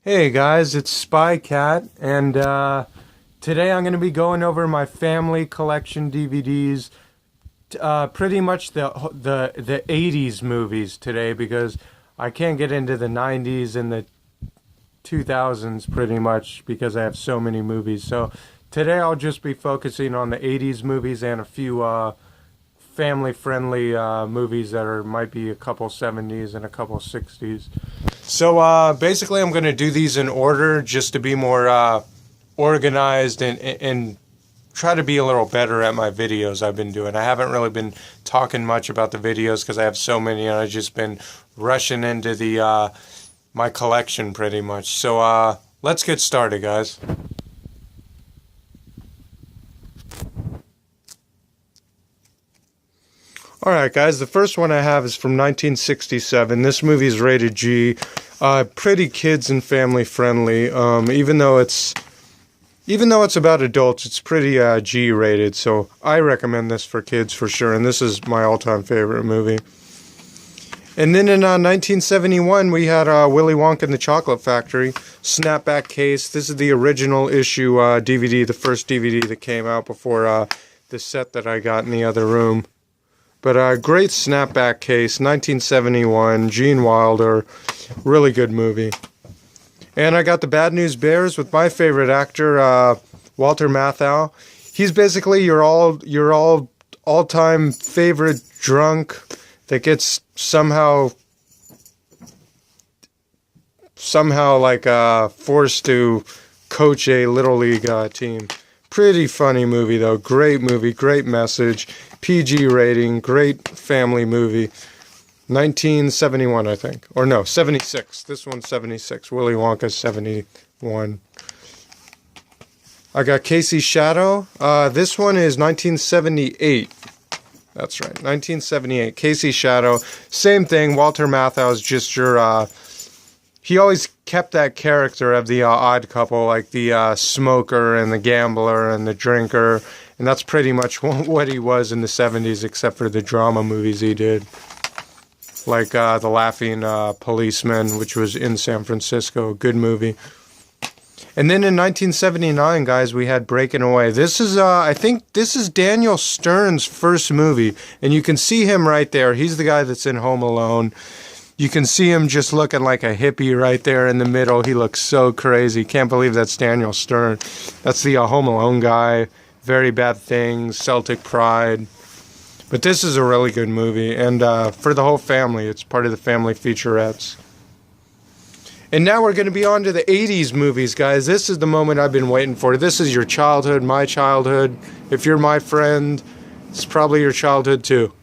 Hey guys, it's Spy Cat, and today I'm going to be going over my family collection DVDs, pretty much the 80's movies today because I can't get into the 90's and the 2000s pretty much because I have so many movies. So today I'll just be focusing on the 80's movies and a few family-friendly movies that might be a couple 70's and a couple 60's. So basically, I'm going to do these in order just to be more organized and try to be a little better at my videos I've been doing. I haven't really been talking much about the videos because I have so many, and I've just been rushing into the my collection pretty much. So let's get started, guys. Alright guys, the first one I have is from 1967. This movie is rated G. Pretty kids and family friendly. Even though it's about adults, it's pretty G rated. So I recommend this for kids for sure. And this is my all-time favorite movie. And then in 1971, we had Willy Wonka and the Chocolate Factory. Snapback case. This is the original issue DVD, the first DVD that came out before the set that I got in the other room. But great snapback case, 1971, Gene Wilder, really good movie. And I got the Bad News Bears with my favorite actor, Walter Matthau. He's basically your all-time favorite drunk that gets somehow like forced to coach a little league team. Pretty funny movie though, great movie, great message. PG rating, great family movie. 1971, I think. Or no, 76. This one's 76. Willy Wonka's 71. I got Casey's Shadow. This one is 1978. That's right, 1978. Casey's Shadow. Same thing. Walter Matthau's just your... he always kept that character of the odd couple, like the smoker and the gambler and the drinker. And that's pretty much what he was in the 70s, except for the drama movies he did. Like The Laughing Policeman, which was in San Francisco. Good movie. And then in 1979, guys, we had Breaking Away. This is, I think this is Daniel Stern's first movie. And you can see him right there. He's the guy that's in Home Alone. You can see him just looking like a hippie right there in the middle. He looks so crazy. Can't believe that's Daniel Stern. That's the Home Alone guy. Very Bad Things, Celtic Pride. But this is a really good movie. And for the whole family, it's part of the family featurettes. And now we're going to be on to the 80's movies, guys. This is the moment I've been waiting for. This is your childhood, my childhood. If you're my friend, it's probably your childhood too.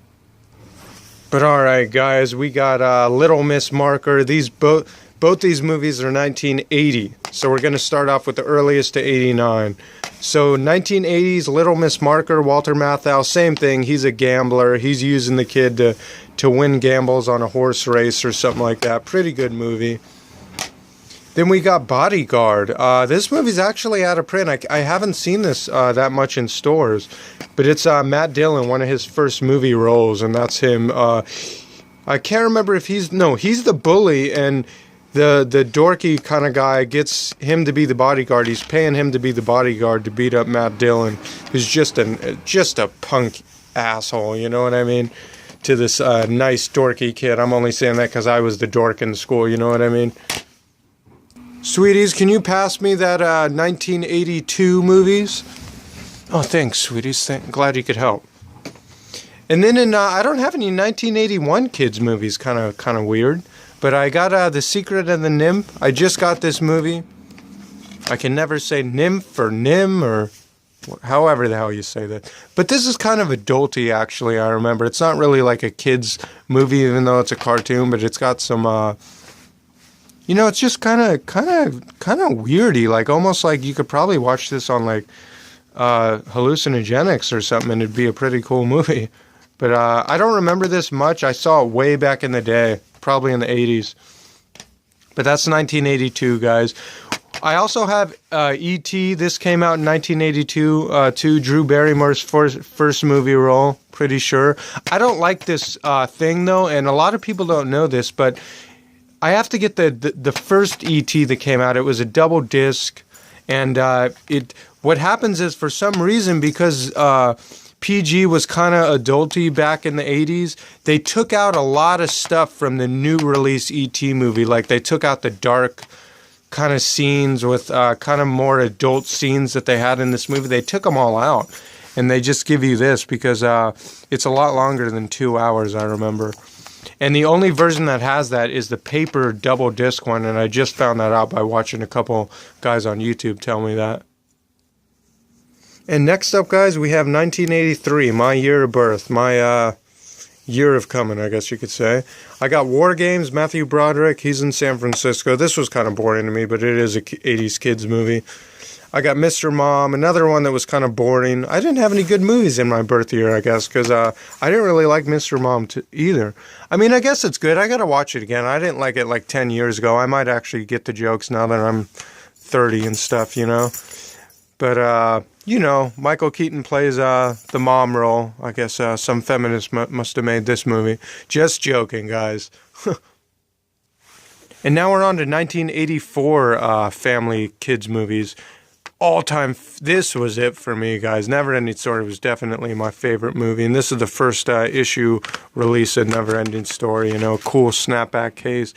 But alright, guys, we got Little Miss Marker. Both these movies are 1980. So we're going to start off with the earliest to 89. So 1980s, Little Miss Marker, Walter Matthau, same thing. He's a gambler. He's using the kid to win gambles on a horse race or something like that. Pretty good movie. Then we got Bodyguard. This movie's actually out of print. I haven't seen this that much in stores. But it's Matt Dillon, one of his first movie roles, and that's him. I can't remember if he's the bully, and the dorky kind of guy gets him to be the bodyguard. He's paying him to be the bodyguard to beat up Matt Dillon, who's just a punk asshole, you know what I mean? To this nice dorky kid. I'm only saying that because I was the dork in school, you know what I mean? Sweeties, can you pass me that 1982 movies? Oh, thanks, sweeties. Glad you could help. And then I don't have any 1981 kids movies. Kind of weird. But I got The Secret of the Nymph. I just got this movie. I can never say nymph or nim or however the hell you say that. But this is kind of adulty, actually, I remember. It's not really like a kid's movie, even though it's a cartoon, but it's got some, it's just kind of weirdy. Like, almost like you could probably watch this on, like, hallucinogenics or something, and it'd be a pretty cool movie. But I don't remember this much. I saw it way back in the day, probably in the 80's. But that's 1982, guys. I also have E.T. This came out in 1982, too. Drew Barrymore's first movie role, pretty sure. I don't like this thing, though, and a lot of people don't know this, but I have to get the first ET that came out. It was a double disc, and what happens is, for some reason, because PG was kind of adulty back in the 80s, they took out a lot of stuff from the new release ET movie. Like, they took out the dark kind of scenes with kind of more adult scenes that they had in this movie. They took them all out, and they just give you this because it's a lot longer than 2 hours, I remember. And the only version that has that is the paper double disc one, and I just found that out by watching a couple guys on YouTube tell me that. And next up, guys, we have 1983, my year of birth, my year of coming, I guess you could say. I got War Games, Matthew Broderick, he's in San Francisco. This was kind of boring to me, but it is a 80s kids movie. I got Mr. Mom, another one that was kind of boring. I didn't have any good movies in my birth year, I guess, because I didn't really like Mr. Mom either. I mean, I guess it's good. I got to watch it again. I didn't like it like 10 years ago. I might actually get the jokes now that I'm 30 and stuff, you know. But, you know, Michael Keaton plays the mom role. I guess some feminist must have made this movie. Just joking, guys. And now we're on to 1984 family kids movies. All time, this was it for me, guys. Never Ending Story was definitely my favorite movie, and this is the first issue release of Never Ending Story. You know, cool snapback case.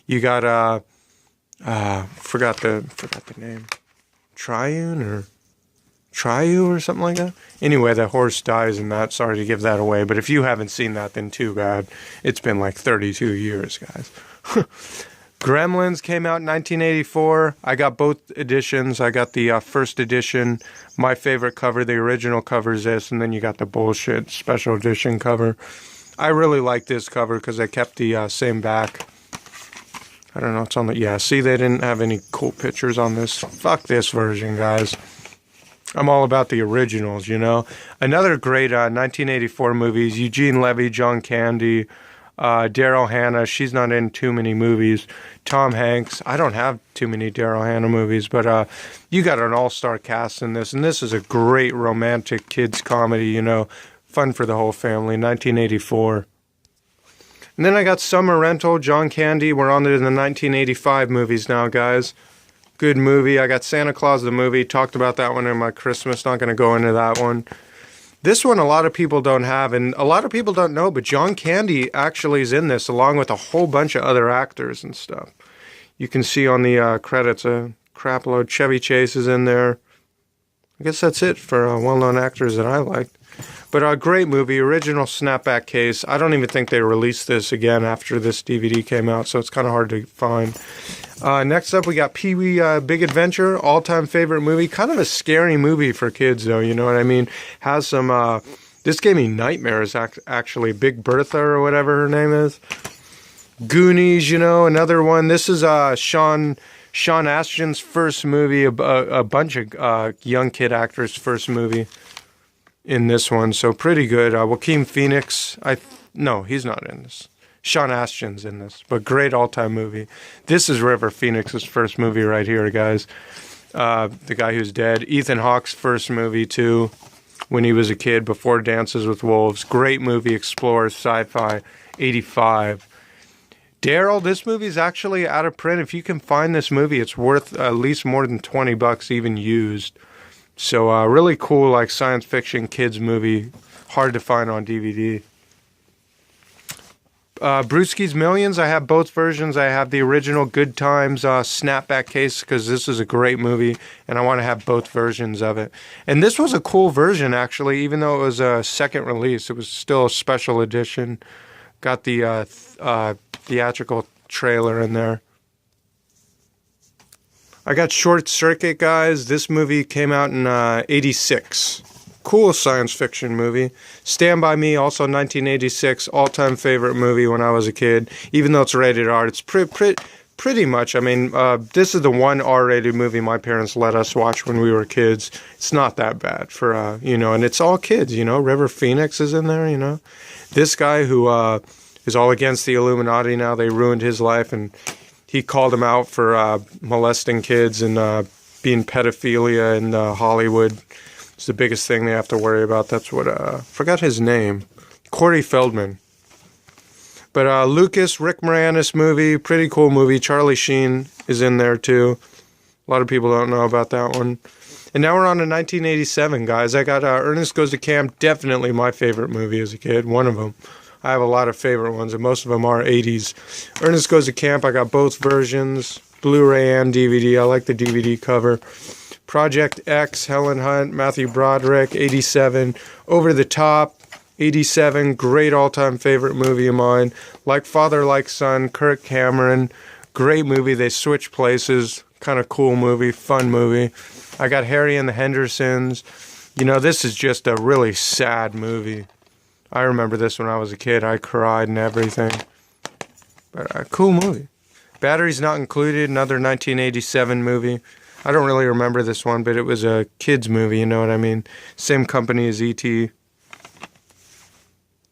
You got forgot the name, Triune or something like that. Anyway, the horse dies in that. Sorry to give that away, but if you haven't seen that, then too bad. It's been like 32 years, guys. Gremlins came out in 1984. I got both editions. I got the first edition. My favorite cover, the original cover, is this, and then you got the bullshit special edition cover. I really like this cover because they kept the same back. I don't know, it's on the... Yeah, see, they didn't have any cool pictures on this. Fuck this version, guys. I'm all about the originals, you know? Another great 1984 movies, Eugene Levy, John Candy, Daryl Hannah. She's not in too many movies. Tom Hanks. I don't have too many Daryl Hannah movies, but you got an all-star cast in this, and this is a great romantic kids comedy, you know, fun for the whole family, 1984. And then I got Summer Rental, John Candy. We're on to the 1985 movies now, guys. Good movie. I got Santa Claus the movie. Talked about that one in my Christmas. Not going to go into that one. This one a lot of people don't have, and a lot of people don't know, but John Candy actually is in this, along with a whole bunch of other actors and stuff. You can see on the credits a crap load. Chevy Chase is in there. I guess that's it for well-known actors that I liked. But a great movie, original snapback case. I don't even think they released this again after this DVD came out, so it's kind of hard to find. Next up, we got Pee-wee Big Adventure, all-time favorite movie. Kind of a scary movie for kids, though, you know what I mean? Has some, this gave me nightmares, actually. Big Bertha, or whatever her name is. Goonies, you know, another one. This is Sean Astin's first movie, a bunch of young kid actors' first movie in this one, so pretty good. Joaquin Phoenix, no, he's not in this. Sean Astin's in this, but great all-time movie. This is River Phoenix's first movie right here, guys. The guy who's dead. Ethan Hawke's first movie, too, when he was a kid, before Dances with Wolves. Great movie, explores sci-fi, 85. Daryl, this movie is actually out of print. If you can find this movie, it's worth at least more than $20, even used. So really cool, like science fiction kids movie, hard to find on DVD. Brewski's Millions, I have both versions. I have the original Good Times snapback case because this is a great movie, and I want to have both versions of it. And this was a cool version, actually, even though it was a second release. It was still a special edition. Got the theatrical trailer in there. I got Short Circuit, guys. This movie came out in 86. Cool science fiction movie. Stand By Me, also 1986. All-time favorite movie when I was a kid. Even though it's rated R, it's pretty much. I mean, this is the one R-rated movie my parents let us watch when we were kids. It's not that bad for, you know, and it's all kids, you know. River Phoenix is in there, you know. This guy who is all against the Illuminati now. They ruined his life, and he called him out for molesting kids and being pedophilia in Hollywood. It's the biggest thing they have to worry about. That's what, forgot his name. Corey Feldman. But Lucas, Rick Moranis movie, pretty cool movie. Charlie Sheen is in there too. A lot of people don't know about that one. And now we're on to 1987, guys. I got Ernest Goes to Camp, definitely my favorite movie as a kid, one of them. I have a lot of favorite ones, and most of them are 80s. Ernest Goes to Camp, I got both versions, Blu-ray and DVD. I like the DVD cover. Project X, Helen Hunt, Matthew Broderick, 87. Over the Top, 87. Great all-time favorite movie of mine. Like Father, Like Son, Kirk Cameron. Great movie. They switch places. Kind of cool movie, fun movie. I got Harry and the Hendersons. You know, this is just a really sad movie. I remember this when I was a kid. I cried and everything. But a cool movie. Batteries Not Included, another 1987 movie. I don't really remember this one, but it was a kid's movie, you know what I mean? Same company as E.T.